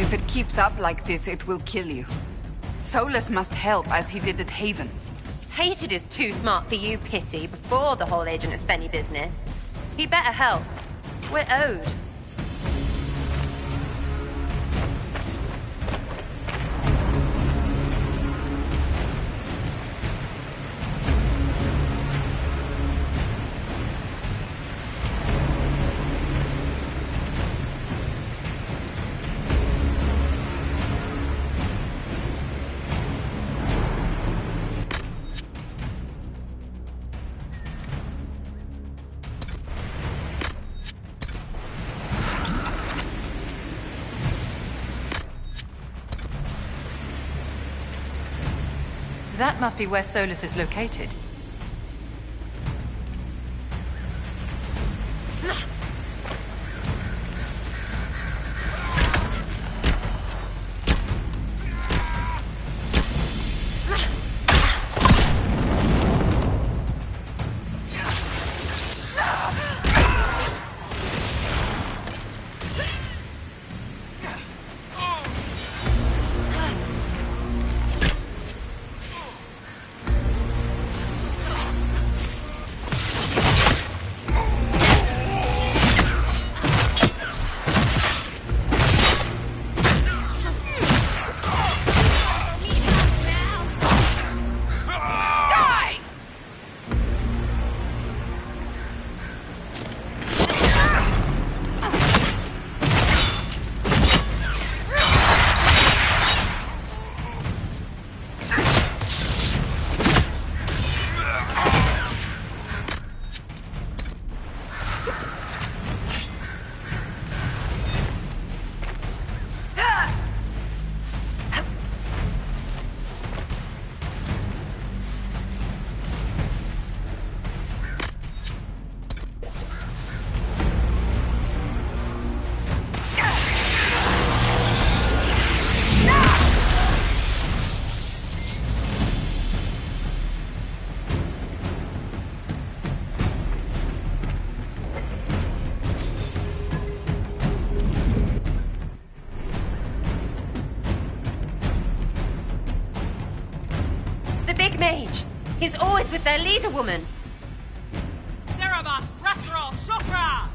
If it keeps up like this, it will kill you. Solas must help, as he did at Haven. Hated is too smart for you, Pity, before the whole Agent of Fenny business. He better help. We're owed. That must be where Solas is located. Mage. He's always with their leader woman. Cerebus retro shukra!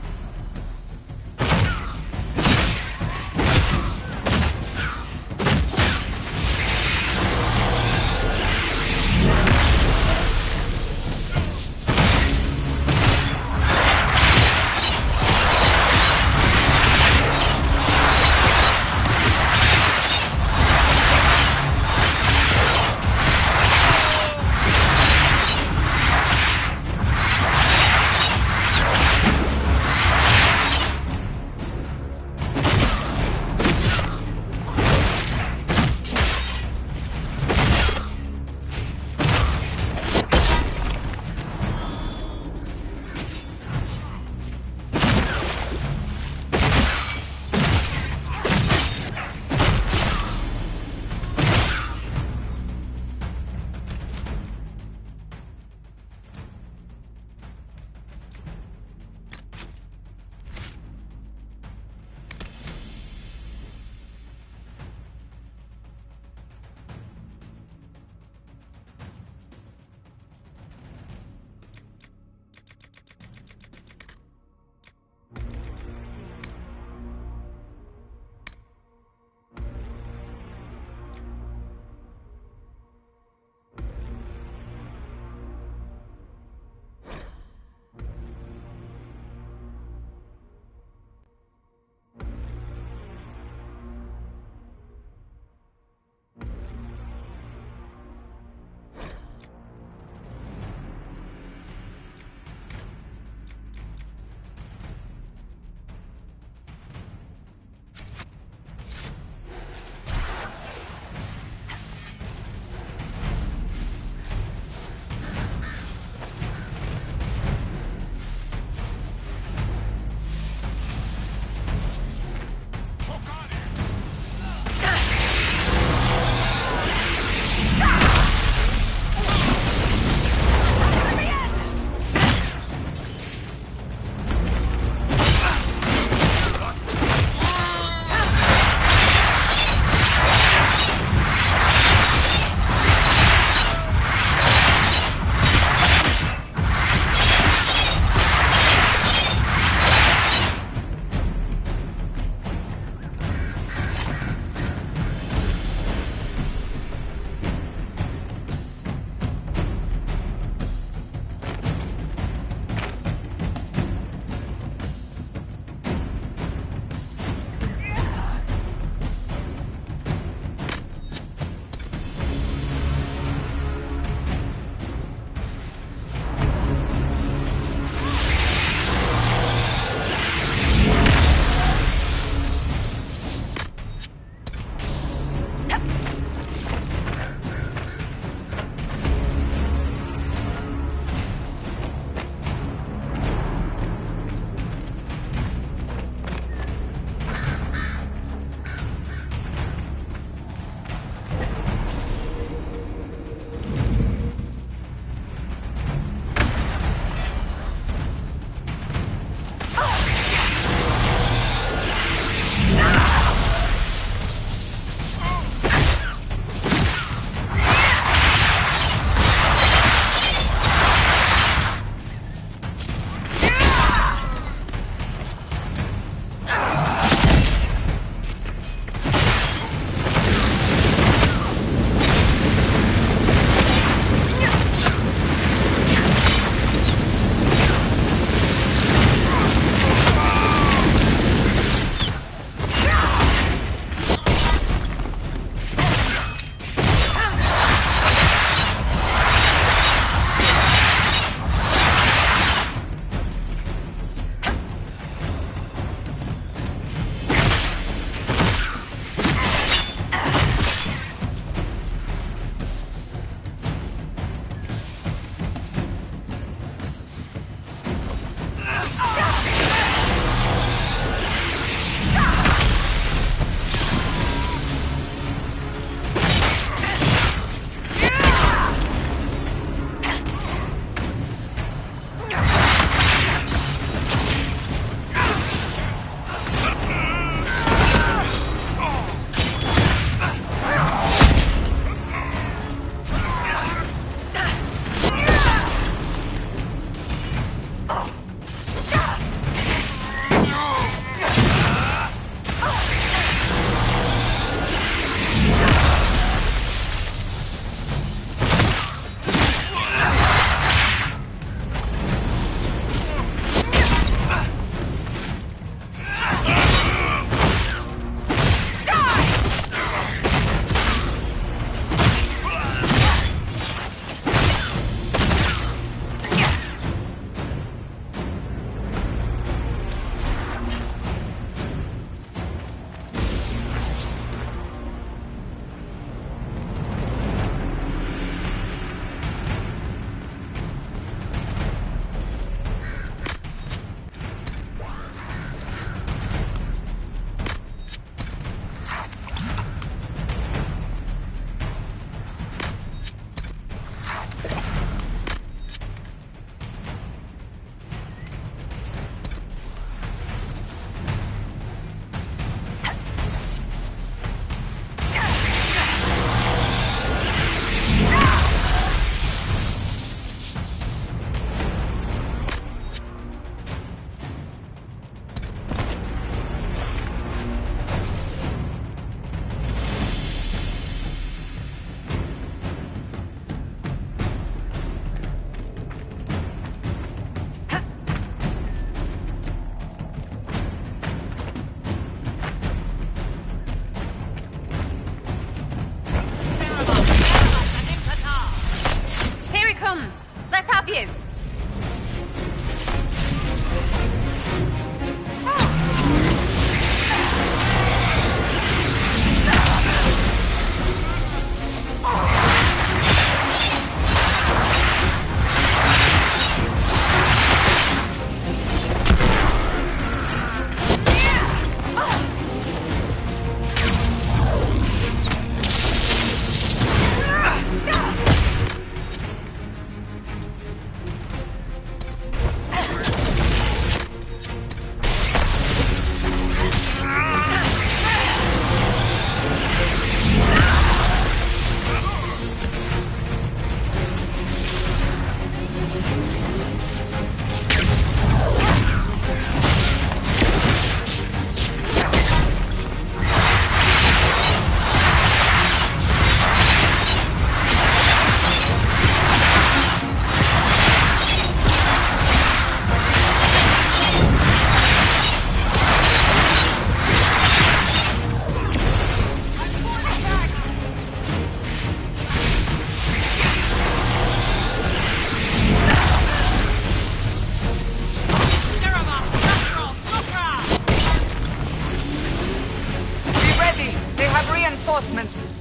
reinforcements.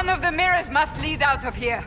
One of the mirrors must lead out of here.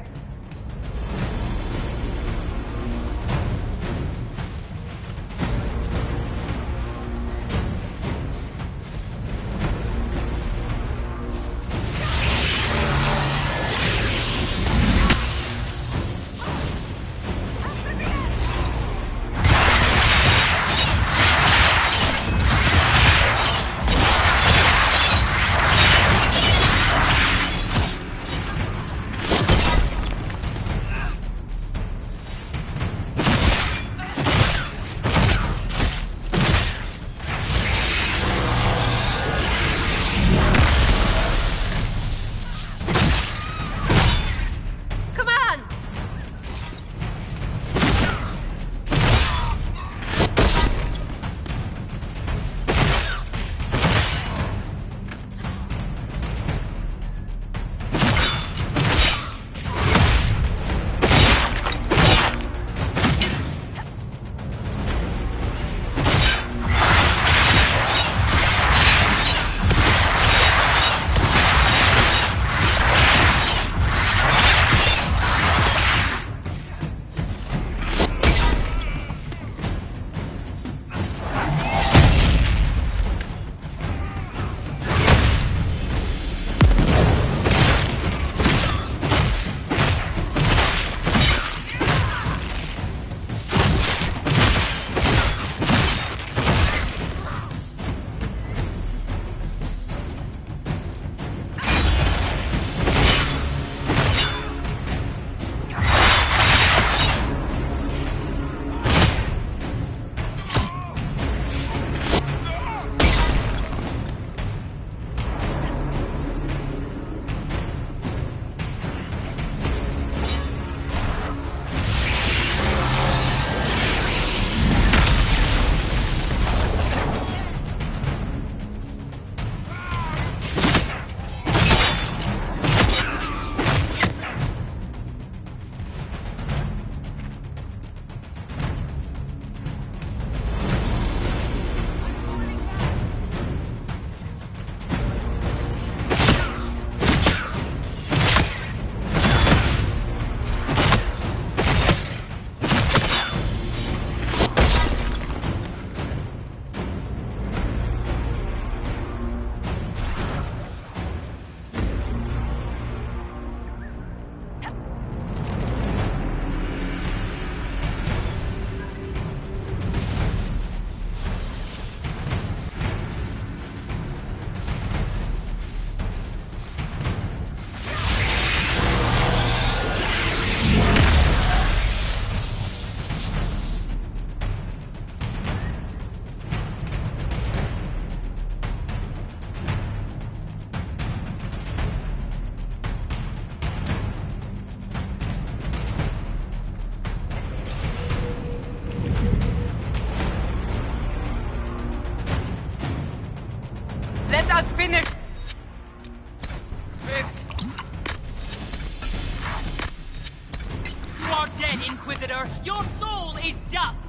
has finished! You are dead, Inquisitor! Your soul is dust!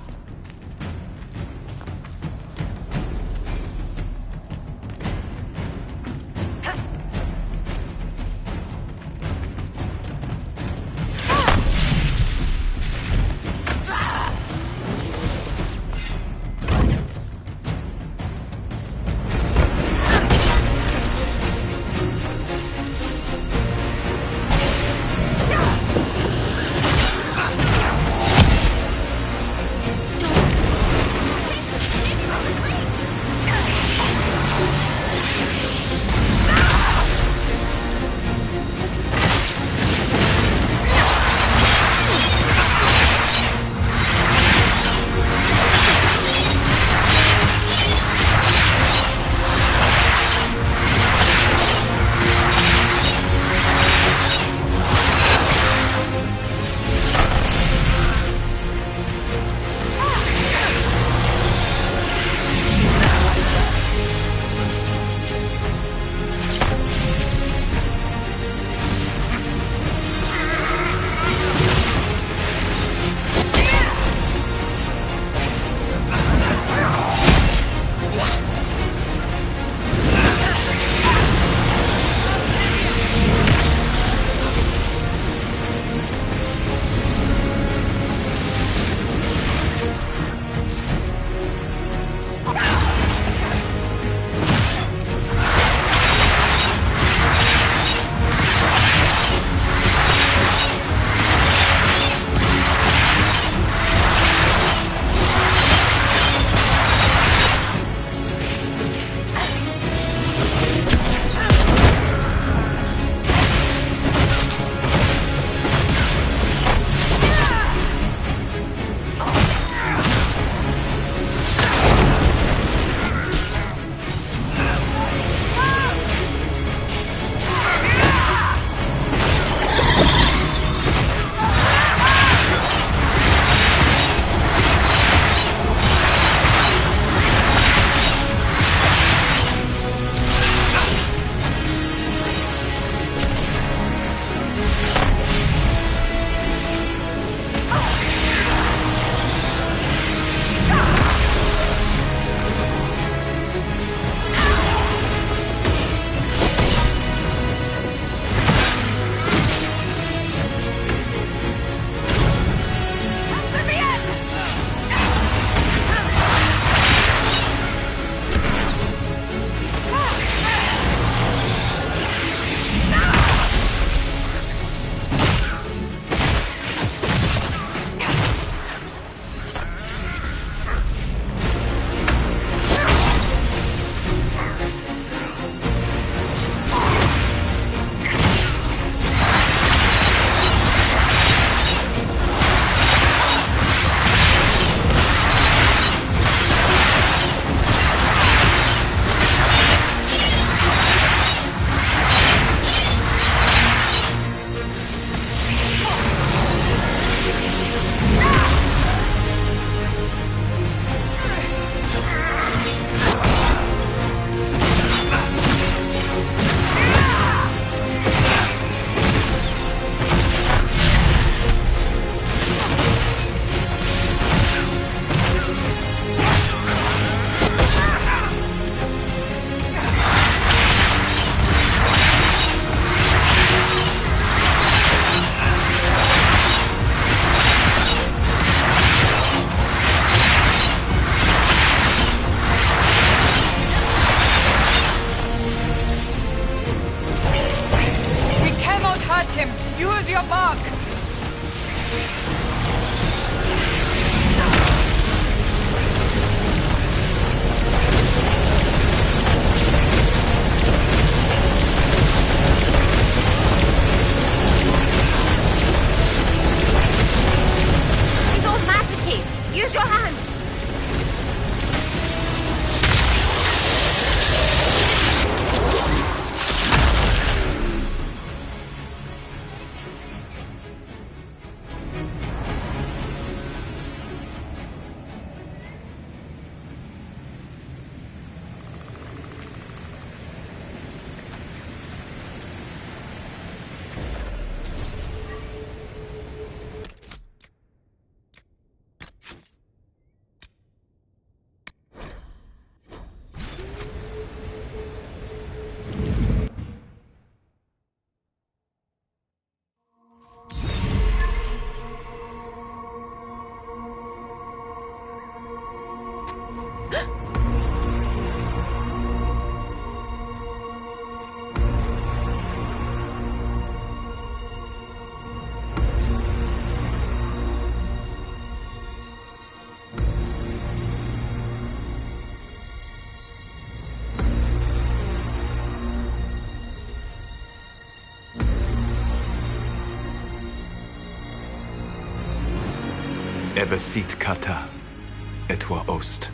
Ebesit kata, etwa ost.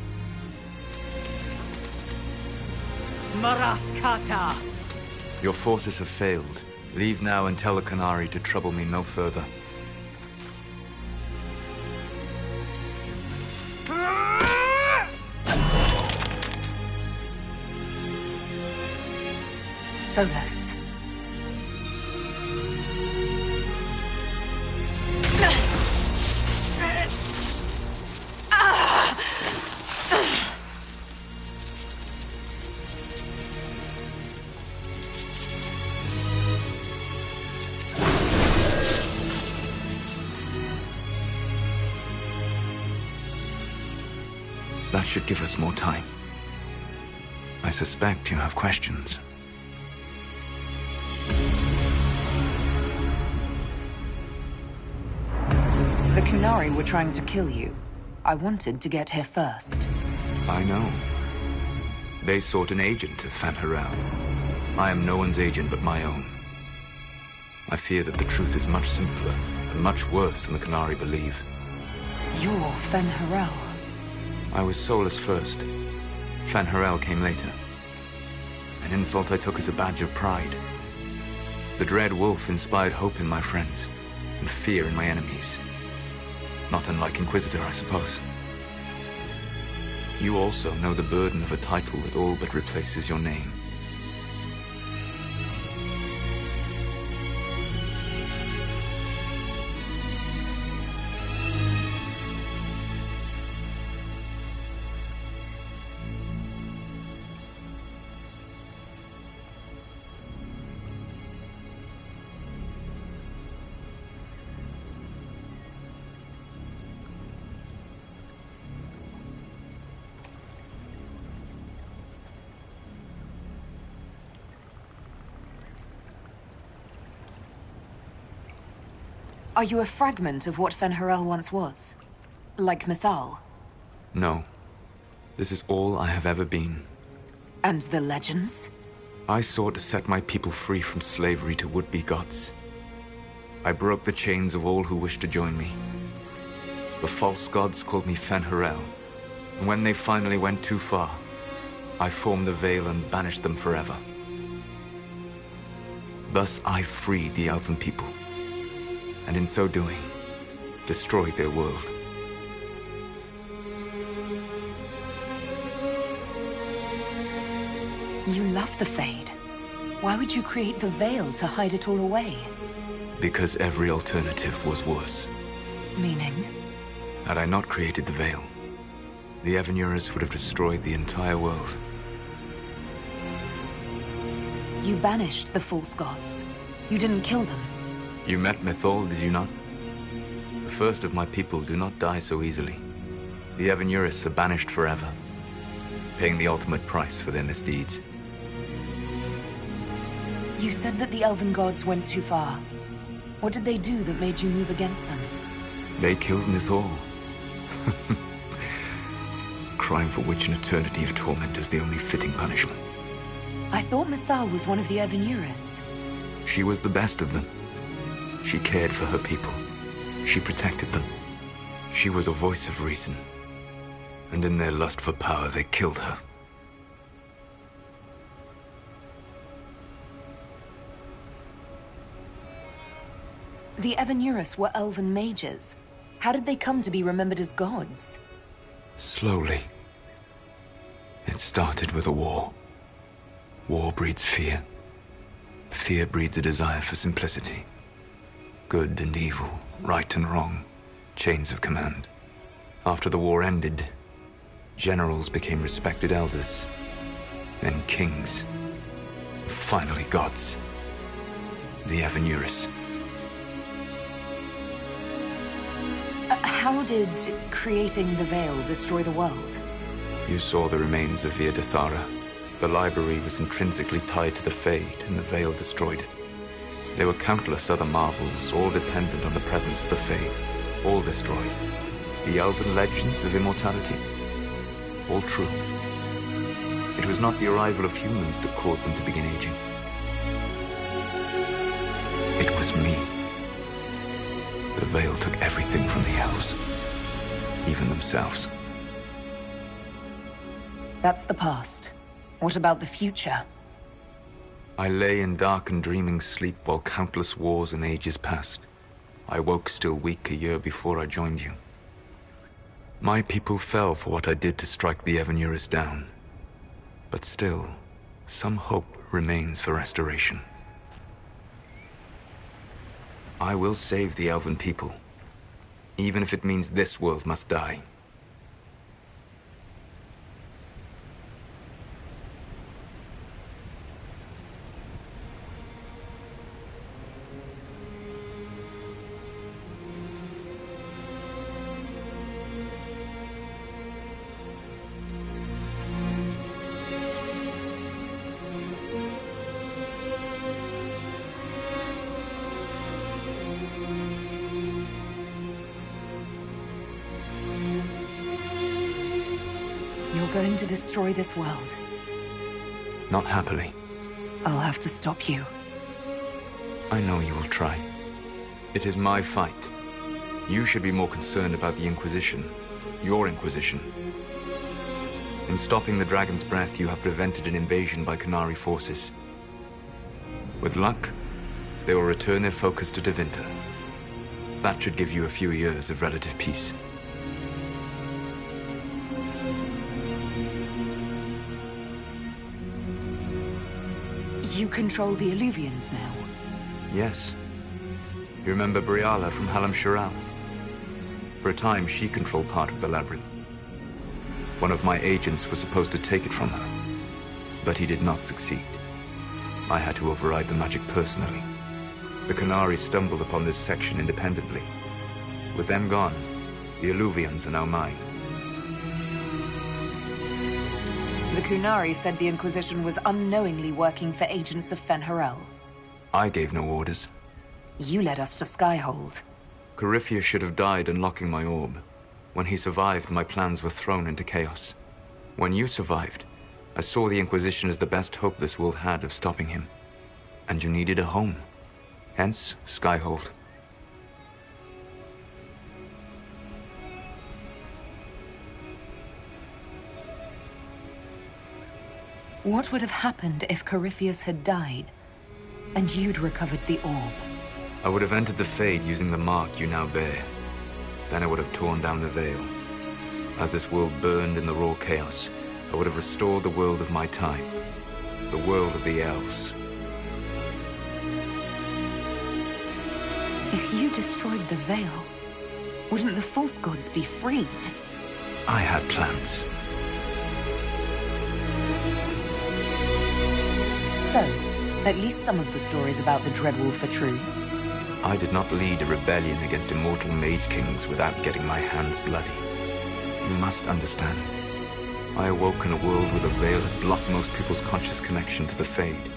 Maraskata! Your forces have failed. Leave now and tell the Qunari to trouble me no further. Solas. That should give us more time. I suspect you have questions. The Qunari were trying to kill you. I wanted to get here first. I know. They sought an agent of Fanharal. I am no one's agent but my own. I fear that the truth is much simpler and much worse than the Qunari believe. You're Fanharal. I was Solas first. Fanharal came later. An insult I took as a badge of pride. The Dread Wolf inspired hope in my friends, and fear in my enemies. Not unlike Inquisitor, I suppose. You also know the burden of a title that all but replaces your name. Are you a fragment of what Fanharal once was? Like Mythal? No. This is all I have ever been. And the legends? I sought to set my people free from slavery to would-be gods. I broke the chains of all who wished to join me. The false gods called me Fanharal, and when they finally went too far, I formed the Veil and banished them forever. Thus I freed the Elven people, and in so doing, destroyed their world. You love the Fade. Why would you create the Veil to hide it all away? Because every alternative was worse. Meaning? Had I not created the Veil, the Evanurus would have destroyed the entire world. You banished the false gods. You didn't kill them. You met Mythal, did you not? The first of my people do not die so easily. The Evanurus are banished forever, paying the ultimate price for their misdeeds. You said that the Elven gods went too far. What did they do that made you move against them? They killed Mythal. Crime for which an eternity of torment is the only fitting punishment. I thought Mythal was one of the Evanurus. She was the best of them. She cared for her people. She protected them. She was a voice of reason. And in their lust for power, they killed her. The Evanurus were elven mages. How did they come to be remembered as gods? Slowly. It started with a war. War breeds fear. Fear breeds a desire for simplicity. Good and evil, right and wrong, chains of command. After the war ended, generals became respected elders, then kings, finally gods. The Evanurus. How did creating the Veil destroy the world? You saw the remains of Via de Thara. The library was intrinsically tied to the Fade, and the Veil destroyed it. There were countless other marvels, all dependent on the presence of the Fade, all destroyed. The elven legends of immortality, all true. It was not the arrival of humans that caused them to begin aging. It was me. The Veil took everything from the elves. even themselves. That's the past. What about the future? I lay in dark and dreaming sleep while countless wars and ages passed. I woke still weak a year before I joined you. My people fell for what I did to strike the Evanurus down. But still, some hope remains for restoration. I will save the Elven people, even if it means this world must die. You're going to destroy this world. Not happily. I'll have to stop you. I know you will try. It is my fight. You should be more concerned about the Inquisition. Your Inquisition. In stopping the Dragon's Breath, you have prevented an invasion by Qunari forces. With luck, they will return their focus to Tevinter. That should give you a few years of relative peace. You control the Illuvians now? Yes. You remember Briala from Halam Shiral? For a time, she controlled part of the labyrinth. One of my agents was supposed to take it from her, but he did not succeed. I had to override the magic personally. The Qunari stumbled upon this section independently. With them gone, the Illuvians are now mine. The Qunari said the Inquisition was unknowingly working for agents of Fen'Harel. I gave no orders. You led us to Skyhold. Corypheus should have died unlocking my orb. When he survived, my plans were thrown into chaos. When you survived, I saw the Inquisition as the best hope this world had of stopping him. And you needed a home. Hence, Skyhold. What would have happened if Corypheus had died, and you'd recovered the orb? I would have entered the Fade using the mark you now bear. Then I would have torn down the veil. As this world burned in the raw chaos, I would have restored the world of my time. The world of the elves. If you destroyed the veil, wouldn't the false gods be freed? I had plans. So, at least some of the stories about the Dreadwolf are true. I did not lead a rebellion against immortal mage kings without getting my hands bloody. You must understand. I awoke in a world where the veil had blocked most people's conscious connection to the Fade.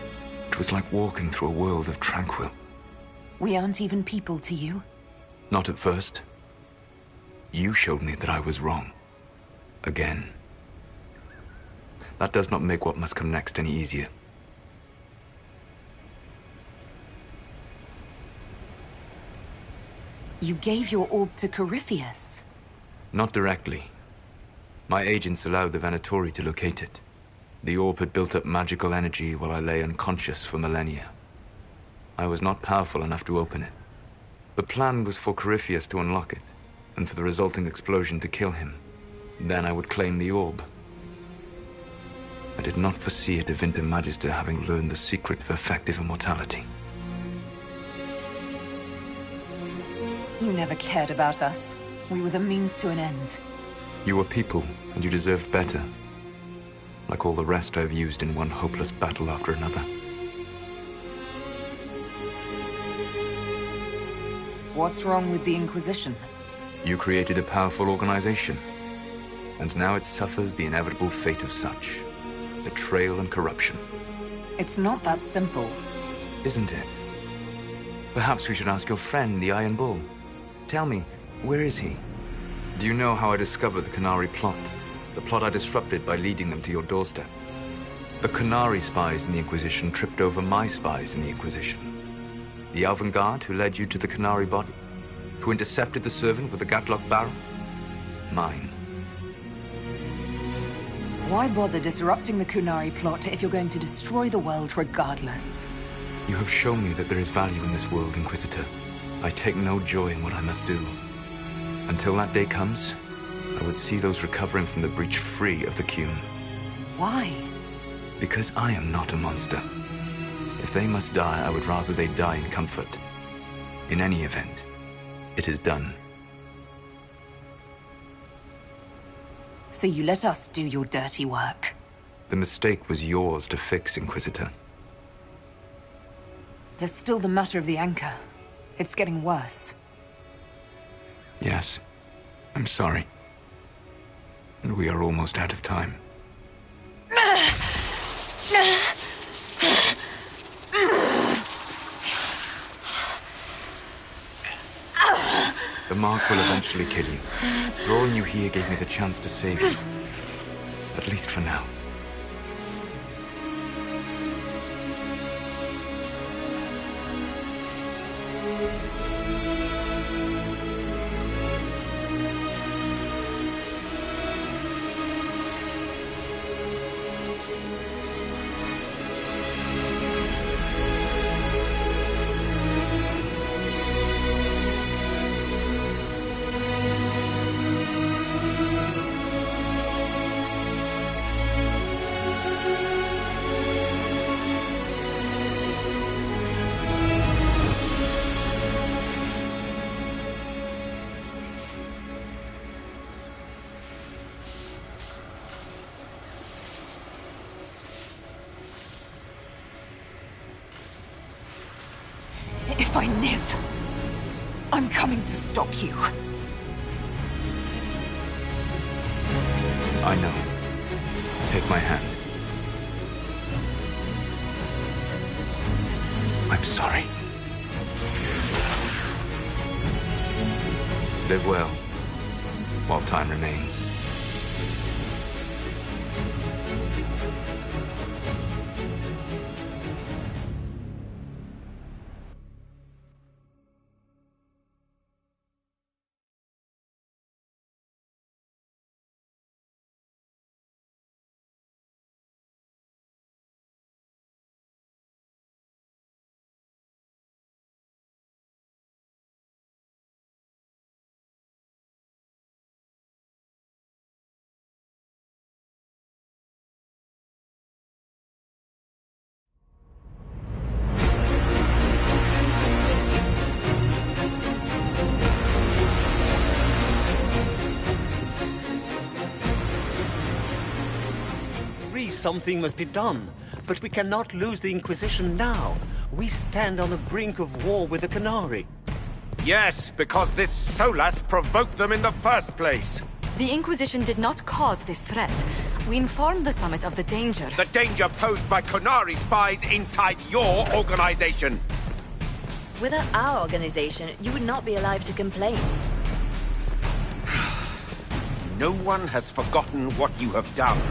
It was like walking through a world of tranquil. We aren't even people to you? Not at first. You showed me that I was wrong. Again. That does not make what must come next any easier. You gave your orb to Corypheus? Not directly. My agents allowed the Venatori to locate it. The orb had built up magical energy while I lay unconscious for millennia. I was not powerful enough to open it. The plan was for Corypheus to unlock it, and for the resulting explosion to kill him. Then I would claim the orb. I did not foresee a Tevinter Magister having learned the secret of effective immortality. You never cared about us. We were the means to an end. You were people, and you deserved better. Like all the rest I've used in one hopeless battle after another. What's wrong with the Inquisition? You created a powerful organization, and now it suffers the inevitable fate of such. Betrayal and corruption. It's not that simple. Isn't it? Perhaps we should ask your friend, the Iron Bull. Tell me, where is he? Do you know how I discovered the Qunari plot? The plot I disrupted by leading them to your doorstep? The Qunari spies in the Inquisition tripped over my spies in the Inquisition. The Elven Guard who led you to the Qunari body? Who intercepted the servant with the Gatlock barrel? mine. Why bother disrupting the Kunari plot if you're going to destroy the world regardless? You have shown me that there is value in this world, Inquisitor. I take no joy in what I must do. Until that day comes, I would see those recovering from the breach free of the Kun. Why? Because I am not a monster. If they must die, I would rather they die in comfort. In any event, it is done. So you let us do your dirty work? The mistake was yours to fix, Inquisitor. There's still the matter of the anchor. It's getting worse. Yes, I'm sorry. And we are almost out of time. The mark will eventually kill you. Drawing you here gave me the chance to save you. At least for now. If I live, I'm coming to stop you. I know. Take my hand. I'm sorry. Live well, while time remains. Something must be done, but we cannot lose the Inquisition now. We stand on the brink of war with the Kunari. Yes, because this Solas provoked them in the first place. The Inquisition did not cause this threat. We informed the Summit of the danger. The danger posed by Kunari spies inside your organization. Without our organization, you would not be alive to complain. No one has forgotten what you have done.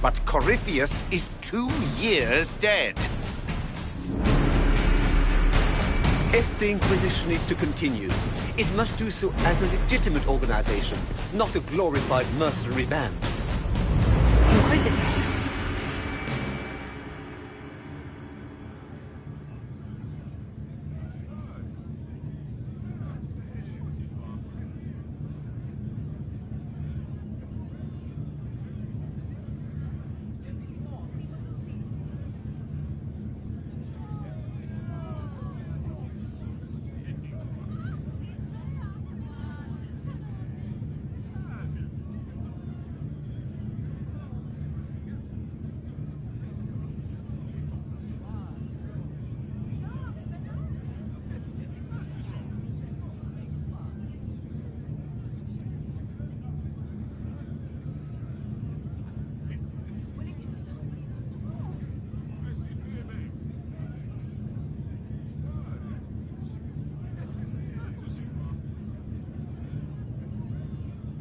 But Corypheus is 2 years dead. If the Inquisition is to continue, it must do so as a legitimate organization, not a glorified mercenary band. Inquisitor.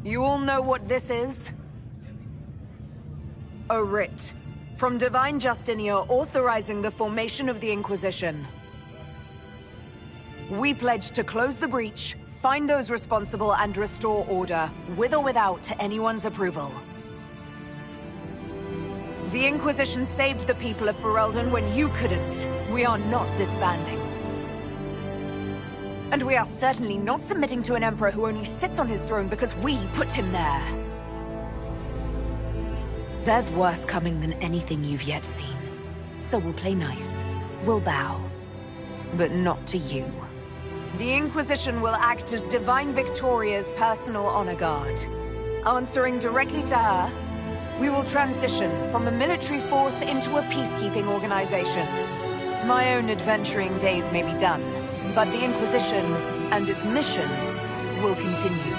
You all know what this is? A writ from Divine Justinia authorizing the formation of the Inquisition. We pledge to close the breach, Find those responsible and restore order, with or without anyone's approval. The Inquisition saved the people of Ferelden when you couldn't. We are not disbanding. And we are certainly not submitting to an emperor who only sits on his throne because we put him there. There's worse coming than anything you've yet seen. So we'll play nice. We'll bow. But not to you. The Inquisition will act as Divine Victoria's personal honor guard. Answering directly to her, we will transition from a military force into a peacekeeping organization. My own adventuring days may be done, but the Inquisition and its mission will continue.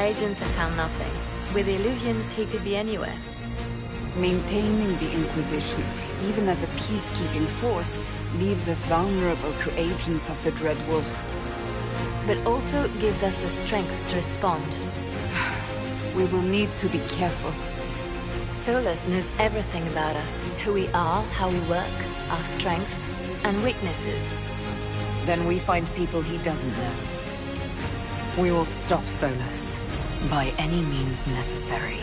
agents have found nothing. With the Illuvians, he could be anywhere. Maintaining the Inquisition, even as a peacekeeping force, leaves us vulnerable to agents of the Dread Wolf. But also gives us the strength to respond. We will need to be careful. Solas knows everything about us. Who we are, how we work, our strengths and weaknesses. Then we find people he doesn't know. We will stop Solas by any means necessary.